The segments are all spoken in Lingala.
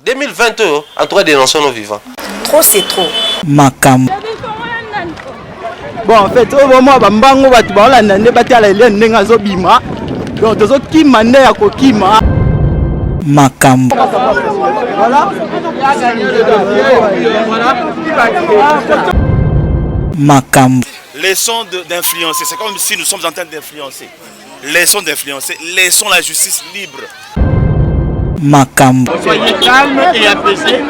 2022, en tout cas, dénonçons nos vivants. Trop, c'est trop. Makam. Bon, en fait, au moment où Bambango va te parler, on a battu à la laine, on a zobima. Donc, tu as qui m'a né à Kokima. Makam. Voilà. Makam. Laissons d'influencer. C'est comme si nous sommes en train d'influencer. Laissons d'influencer. Laissons la justice libre. Makam. Soyez calme et apaisé.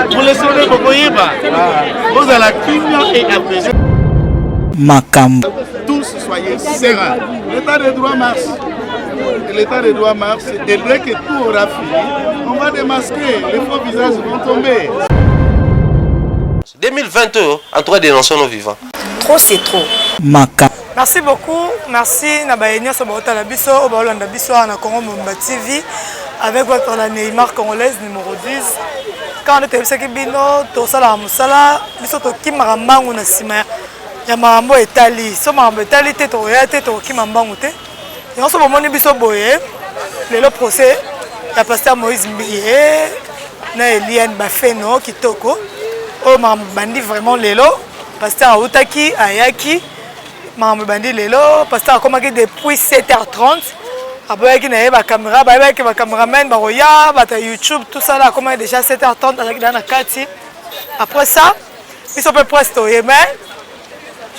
Vous laissez les Boboïba. Vous allez la calme et apaisé. Makam. Tous soyez sereins. L'état de droit marche. L'état de droit marche. Et dès que tout aura fini, on va démasquer. Les faux visages vont tomber. 2022, en tout cas, dénonçons nos vivants. Trop, c'est trop. Makam. Merci beaucoup. Merci Nabaïnia Sobota Labiso, Obalanda Biso, na Congo Mumba TV, avec votre la Neymar congolaise numéro 10. Quand on était au Bino, tout ça la Moussala, Biso to Kimarambangu na Sima, Yamambo Etali, Somambo Etali, Teto Yate, Teto Kimambangu Te. Et on se moment Biso Boye, le procès, il y a pasteur Moïse Mbiye, na Eliane Bafeno, Kitoko, oh Mambandi vraiment Lelo, pasteur Aoutaki, Ayaki. Je bandi lelo pasteur a commencé depuis 7h30 après qu'il n'ait pas caméra avec ma caméraman baroya bata YouTube tout ça là comment déjà 7h30 avec dans la kati après ça ils sont peu presque mais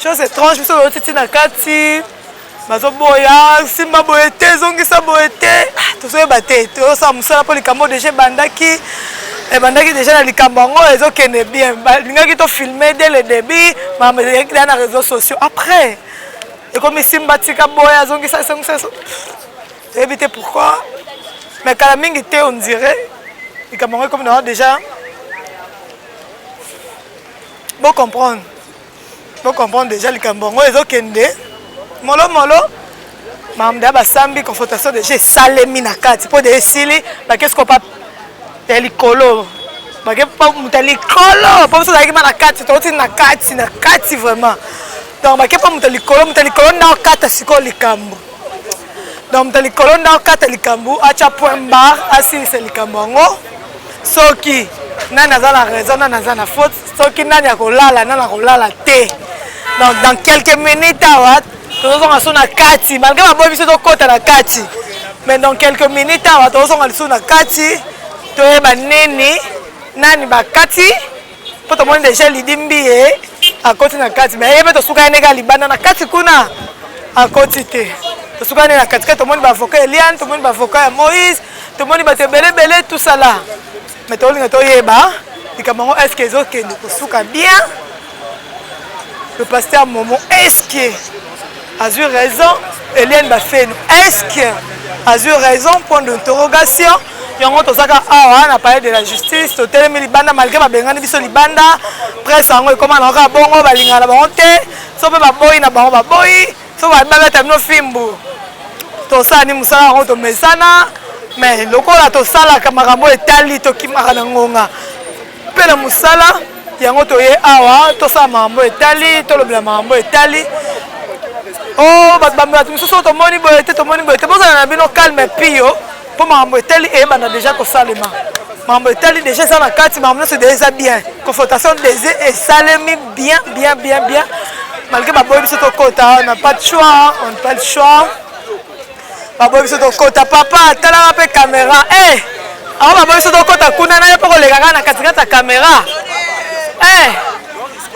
chose étrange ils sont aussi dans la kati bazo boya simba boyete zongi sa boyete tout ça baté tout ça musala pour les camo déjà bandaki et bandaki déjà dans les cambango ils ont qu'est bien linga qui to filmé dès le début mais dans les réseaux sociaux après et comme simba tika boya zongi ça éviter pourquoi mais quand la mingi était on dirait les cambango comme nous déjà bon comprendre déjà les cambango ils ont qu'est molo mamda basambi confrontation déjà salemi na kati pour des sili ba qu'est-ce qu'on pas telikolo ba que pas telikolo pas ça qui na kati to na kati vraiment donc ba que pas telikolo na kata siko likambo donc telikolo na kata likambo acha point bar asili likambo ngo soki nana za la raison nana za na faute soki nani akolala nana kolala te donc dans quelques minutes awat nous sommes na kati malgré ma bonne vision de côté na kati mais dans quelques minutes nous sommes na kati to eba neni nani ba kati pour tout le monde déjà lidimbi à côté na kati mais ebe to suka nega libanda na kati kuna à côté te to suka na kati tout le monde ba avocat Eliane tout le monde ba avocat Moïse tout le monde ba te belé tout ça là mais to linga to yeba dikamango est-ce que ezoke ndiko suka bien le pasteur Momo est-ce que a eu raison, Eliane Bafeno. Est-ce que a eu raison? Point d'interrogation. On a parlé de la justice. Malgré ma bengane biso libanda, presse en comment on a bongo balinga la bonté. So ba boy na ba boy. So ba ba tamno fimbu. To sa ni musala ro to mesana. Mais lokola to sala kamarambo etali to kimara na ngonga. Pe la musala yango to ye awa to sa mambo etali to lo bla mambo etali. Oh, tout le monde est calme pio pour m'embêter et on a déjà que salema. M'embêter déjà ça la carte, c'est déjà bien. Confrontation des et salemi bien. Malgré ma bonne sur ton côté, on n'a pas de choix, Ma bonne sur ton côté, papa, t'as la caméra. Alors ma bonne sur ton côté, kuna na pas les gars na katika caméra.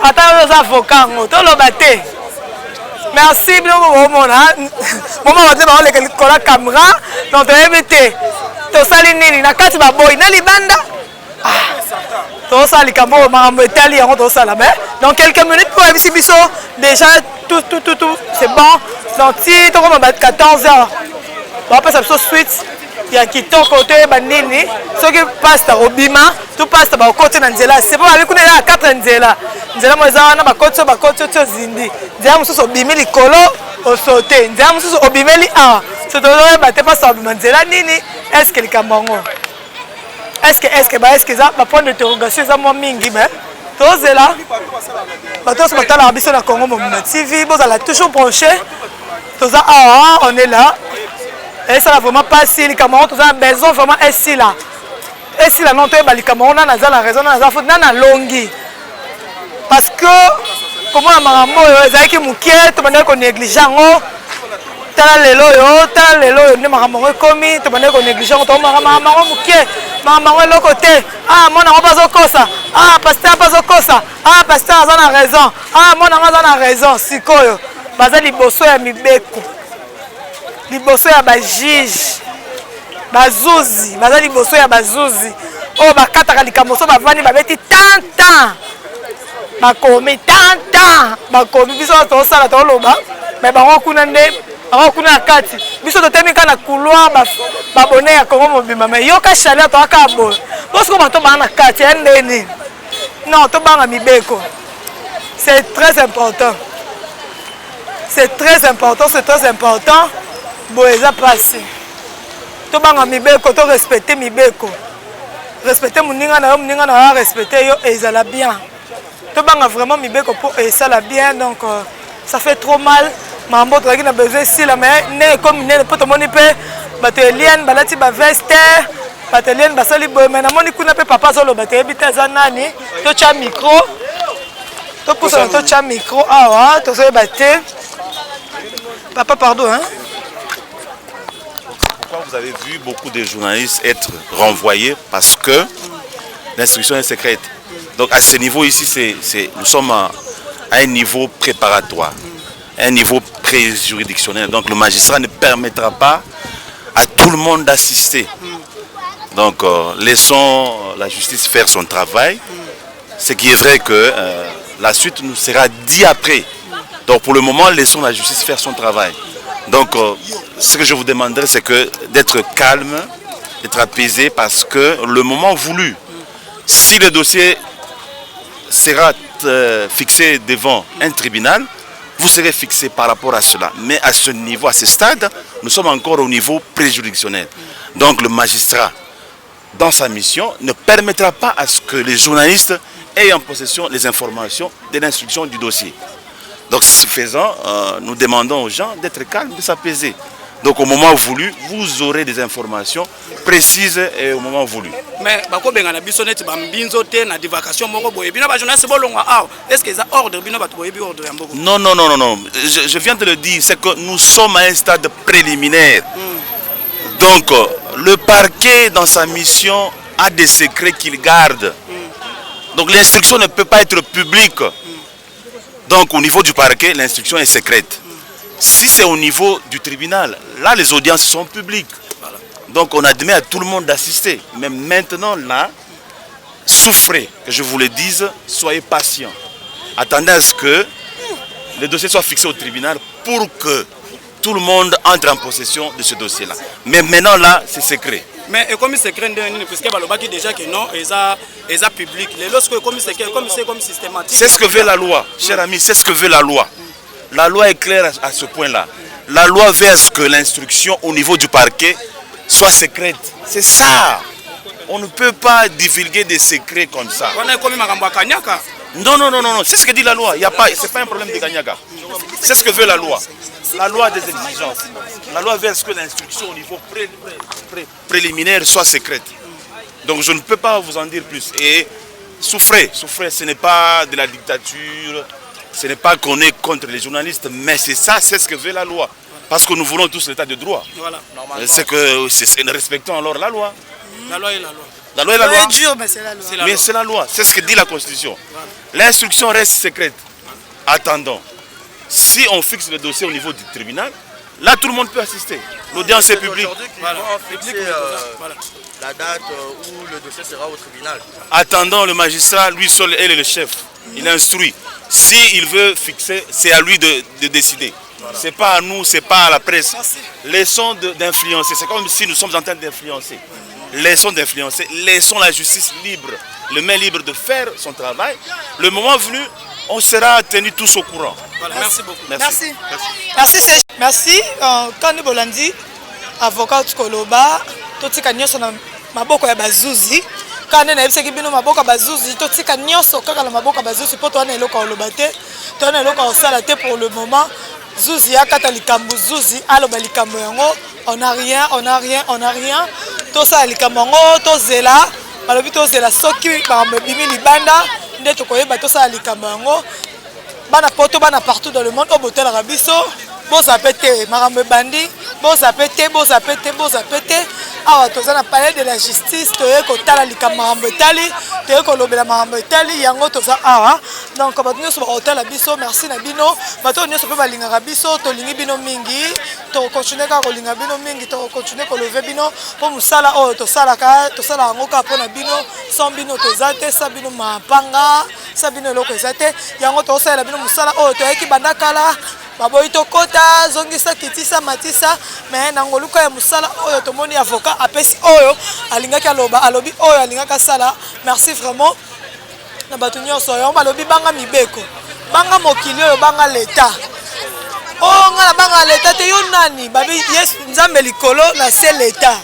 Attends les avocats, to lo baté. Merci beaucoup maman va te la caméra donc tu invité to sali nini na kati ba boy na libanda to sali kambo mambo etali yango to sala mais dans quelques minutes pour ici biso déjà tout c'est bon donc si to comme 14h on va passer sur suite il y a qui ton côté banini ceux qui passent au bima tout passe ba côté na nzela c'est bon avec kuna na 4 nzela nzela moza na ba côté to zindi nzela mususu obimi likolo osote nzela mususu obimeli a c'est to ba te passe obima nzela nini est-ce que likambango est-ce que ça ba point d'interrogation ça moi mingi mais to zela ba to se batala biso na Congo Mumba TV boza la toujours branché to ça on est là et ça va vraiment pas si les camarades tout ça besoin vraiment est là Et si la non toyeba likambo on a la raison na za faute na longi. Parce que comment la marambo ezaki mukie to bande ko négligeant ngo tala lelo yo ne marambo komi to bande ko négligeant to marambo mukie marambo le côté ah mon ngo bazo kosa ah pasteur bazo kosa ah pasteur a raison ah mon ngo a raison sikoyo baza liboso ya mibeko liboso ya ba juge bazuzi baza liboso ya bazuzi o bakataka likambo so bavani babeti tant bakomi tant bakomi biso tosala toloba mais bango kuna nde bango kuna kati biso totemi kana couloir babone ya Congo mobima mais yoka chaleur to aka bo parce que bato bana kati ndeni non to banga mibeko c'est très important c'est très important boeza passé to banga mibeko to respecter mibeko respecter muninga na respecter yo ezala bien to banga vraiment mibeko pour ezala bien donc ça fait trop mal mambo to a besoin si la mais ne comme ne peut moni pe bato eliane balati ba veste bato eliane basali boy mais na moni kuna pe papa solo bato ebita za nani to cha micro to pousa to cha micro awa to so baté papa pardon hein. Pourquoi vous avez vu beaucoup de journalistes être renvoyés parce que l'instruction est secrète. Donc à ce niveau ici, nous sommes à un niveau préparatoire, un niveau pré-juridictionnel. Donc le magistrat ne permettra pas à tout le monde d'assister. Donc laissons la justice faire son travail. Ce qui est vrai que la suite nous sera dit après. Donc pour le moment, laissons la justice faire son travail. Donc, ce que je vous demanderai, c'est d'être calme, d'être apaisé, parce que le moment voulu, si le dossier sera fixé devant un tribunal, vous serez fixé par rapport à cela. Mais à ce niveau, à ce stade, nous sommes encore au niveau préjuridictionnel. Donc, le magistrat, dans sa mission, ne permettra pas à ce que les journalistes aient en possession les informations de l'instruction du dossier. Donc, ce faisant, nous demandons aux gens d'être calmes, de s'apaiser. Donc, au moment voulu, vous aurez des informations précises et au moment voulu. Mais, est-ce que ça ordre? Non. Je viens de le dire, c'est que nous sommes à un stade préliminaire. Donc, le parquet, dans sa mission, a des secrets qu'il garde. Donc, l'instruction ne peut pas être publique. Donc au niveau du parquet, l'instruction est secrète. Si c'est au niveau du tribunal, là les audiences sont publiques. Donc on admet à tout le monde d'assister. Mais maintenant là, souffrez, que je vous le dise, soyez patients. Attendez à ce que le dossier soit fixé au tribunal pour que tout le monde entre en possession de ce dossier-là. Mais maintenant là, c'est secret. Mais comme c'est secret, puisque déjà que non, ils ont public. Comme systématique. C'est ce que veut la loi, cher ami, c'est ce que veut la loi. La loi est claire à ce point-là. La loi veut à ce que l'instruction au niveau du parquet soit secrète. C'est ça. On ne peut pas divulguer des secrets comme ça. Non. C'est ce que dit la loi. C'est pas un problème de Kanyaka. C'est ce que veut la loi. La loi a des exigences. La loi veut à ce que l'instruction au niveau préliminaire soit secrète. Donc je ne peux pas vous en dire plus. Et souffrez, ce n'est pas de la dictature, ce n'est pas qu'on est contre les journalistes, mais c'est ça, c'est ce que veut la loi. Parce que nous voulons tous l'état de droit. Voilà. C'est que nous respectons alors la loi. La loi est la loi. La loi est la loi. C'est dur, mais c'est la loi. Mais c'est la loi, c'est ce que dit la Constitution. Voilà. L'instruction reste secrète. Attendons. Si on fixe le dossier au niveau du tribunal, là tout le monde peut assister. L'audience est publique. Voilà. La date où le dossier sera au tribunal. Attendons le magistrat, lui seul, elle est le chef. Il instruit. S'il veut fixer, c'est à lui de décider. Voilà. Ce n'est pas à nous, ce n'est pas à la presse. Laissons d'influencer. C'est comme si nous sommes en train d'influencer. Laissons d'influencer. Laissons la justice libre, le main libre de faire son travail. Le moment venu, on sera tenus tous au courant. Voilà, merci beaucoup. Merci. Kandi Bolandi, avocat Koloba, totika nyoso na maboko ya bazuzi. Kandi na yebiseki bino maboko ya bazuzi, totika nyoso kaka na maboko ya bazuzi po to na eloko oloba te, to na eloko osala te pour le moment. Zuzi akata likambo zuzi aloba likambo yango, on a rien. To sa likambo yango, to zela balobi tozela soki makambo ebimi libanda nde tokoyeba tosala likambo yango bana poto bana partout dans le monde oyo botalaka biso bozape te makambo ebandi bozape te awa toza na palais de la justice toye kotala likambo makambo etali toye kolobela makambo etali yango toza awa donc bato nyonso bakotala biso merci na bino bato nyonso mpe balingaka biso tolingi bino mingi tokokontinue kaka kolinga bino mingi tokokontinue kolove bino mpo mosala oyo tosala yango kaka mpo na bino sans bino toza te sa bino mapanga sa bino eloko eza te yango tokosalela bino mosala oyo toyaki banda kala baboyi tokota zongisa kitisa matisa mais nangoluka ya musala oyo tomoni avocat apesi oyo alingaki alobi oyo alingaki asala merci vraiment na bato nyonso oyo balobi banga mibeko banga mokili oyo banga leta o nga na banga leta te yo nani babi yes nzambe likolo na se leta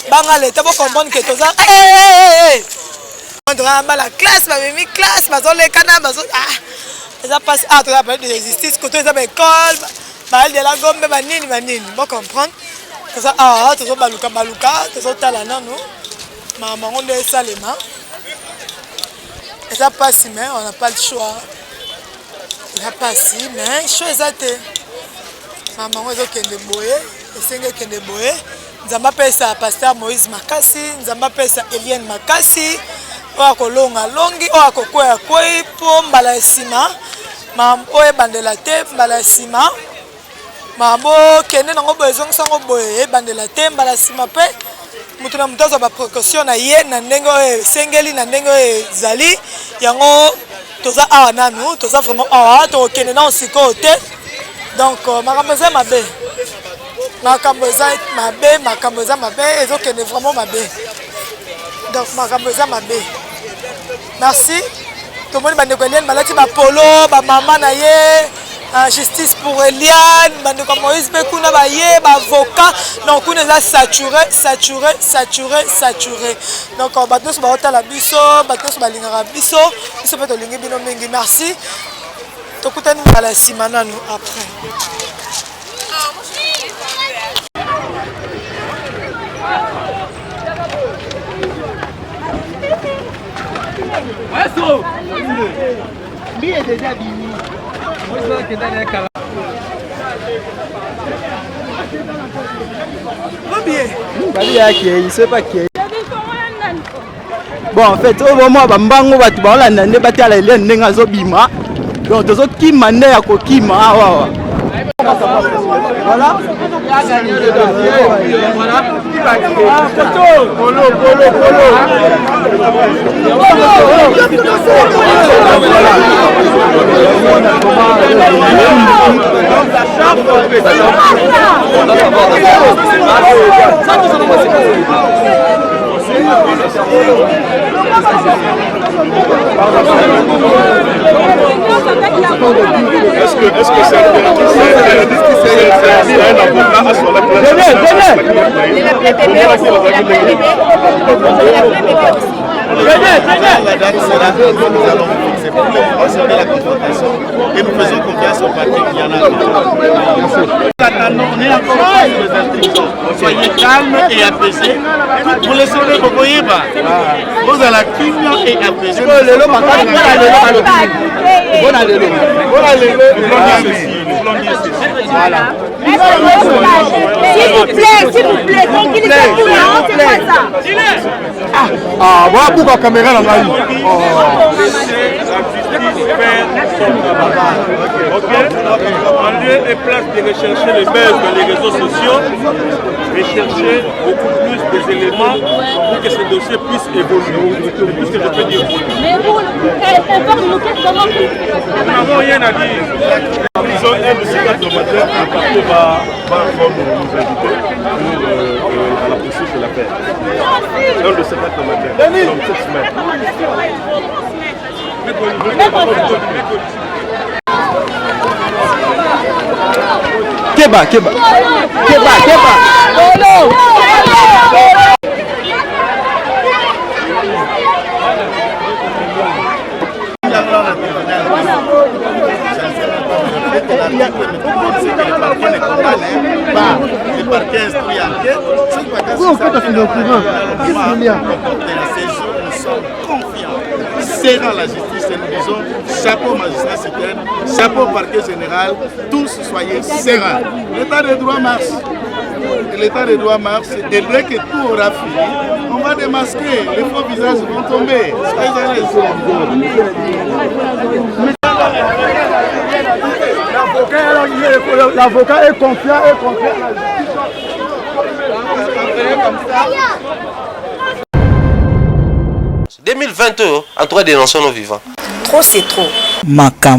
banga leta bo comprendre que toza on la classe babemi classe bazolekana bazo ça passe à la période de justice côté de l'école bal de la gomme banini bon comprendre que ça toujours baluka toujours talana nous maman on est salema et ça passe mais on n'a pas le choix ça passe mais chose à te maman on est kende boye et senge kende boye nzamba pesa pasteur Moïse Makasi nzamba pesa Eliane Makasi oya kolonga longi oya kokwea kwei po mbala esima mam oye bandela te mbala esima mabo kende nango boye zongisango boye bandela te mbala esima pe mutu na mutu azwa baprécaution na ye na ndenge oyo esengeli na ndenge oyo ezali yango toza awa nanu toza vraiment awa tokokende na osikoyo te donc makambo eza mabe makambo eza mabe ezokende vraiment mabe donc makambo eza mabe merci tout le monde bande ko Eliane balati ba polo ba mama na ye justice pour Eliane bande ko Moïse be kuna ba ye ba avocat donc kuna za saturé donc bato so ba otala biso bato so balingaka biso pe to lingi bino mingi merci tokutani bala simana nous après Lui est déjà bini. Il sait pas qui est. Bon, en fait, au moment où Bambango va te parler, on a battu à la laine, on a zobima. Donc, tu as qui m'a à kokima. Voilà. Est-ce que c'est un avocat à son la date sera que nous allons fixer pour le procéder à la confrontation et nous faisons confiance au parti qui en a. On est encore sur les instructions. Soyez calme et apaisé. Vous laissez le Bokoyeba. Vous allez la Kimia et apaisé. S'il vous plaît, tranquillisez-vous, c'est pas ça. Ah, voilà pourquoi la caméra là. En lieu et place de rechercher les buzz dans les réseaux sociaux, rechercher beaucoup plus des éléments pour que ce dossier puisse évoluer. C'est tout ce que je peux dire. Mais vous, informez-nous qu'est-ce qu'on a. Nous n'avons rien à dire. Ils ont un psychiatre de matin à partir nous inviter à la poursuite de l'affaire. Un de psychiatre de matin, donc cette semaine. Keba. Le parquet instruit enquête. serein la justice et nous disons chapeau magistrat citoyen, chapeau parquet général, tous soyez sereins. L'état de droit marche. L'état de droit marche et dès que tout aura fini, on va démasquer, les faux visages vont tomber. Soyez à l'aise. L'avocat est confiant, En 2022, en tout cas, dénonçons nos vivants. Trop, c'est trop. Makam.